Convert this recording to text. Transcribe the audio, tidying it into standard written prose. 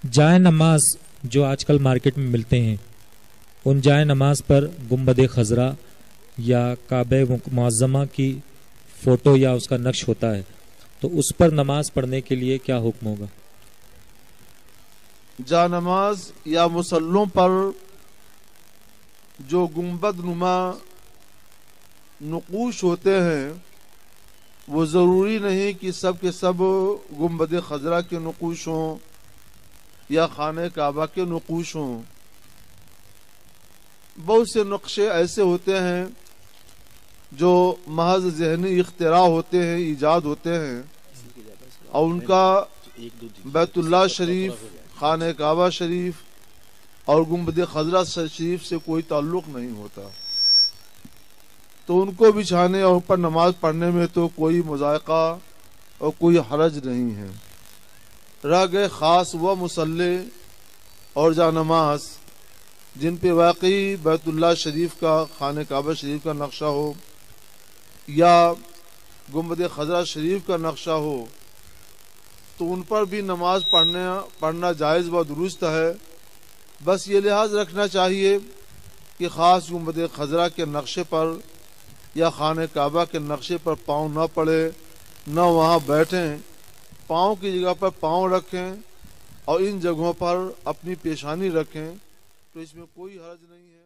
جائے نماز جو آج کل مارکیٹ میں ملتے ہیں، ان جائے نماز پر گنبد خضرا یا کعبہ معظمہ کی فوٹو یا اس کا نقش ہوتا ہے، تو اس پر نماز پڑھنے کے لیے کیا حکم ہوگا؟ جا نماز یا مصلوں پر جو گنبد نما نقوش ہوتے ہیں وہ ضروری نہیں کہ سب کے سب گنبد خضرا کے نقوش ہوں یا خانہ کعبہ کے نقوش ہوں۔ بہت سے نقشے ایسے ہوتے ہیں جو محض ذہنی اختراع ہوتے ہیں، ایجاد ہوتے ہیں، اور ان کا بیت اللہ شریف، خانہ کعبہ شریف اور گنبد خضرا شریف سے کوئی تعلق نہیں ہوتا، تو ان کو بچھانے اور ان پر نماز پڑھنے میں تو کوئی مذائقہ اور کوئی حرج نہیں ہے۔ رہ گئے خاص وہ مصلی اور جا نماز جن پہ واقعی بیت اللہ شریف کا، خانہ کعبہ شریف کا نقشہ ہو یا گنبد خضرا شریف کا نقشہ ہو، تو ان پر بھی نماز پڑھنا جائز و درست ہے۔ بس یہ لحاظ رکھنا چاہیے کہ خاص گنبد خضرا کے نقشے پر یا خانہ کعبہ کے نقشے پر پاؤں نہ پڑے، نہ وہاں بیٹھیں، پاؤں کی جگہ پر پاؤں رکھیں اور ان جگہوں پر اپنی پیشانی رکھیں، تو اس میں کوئی حرج نہیں ہے۔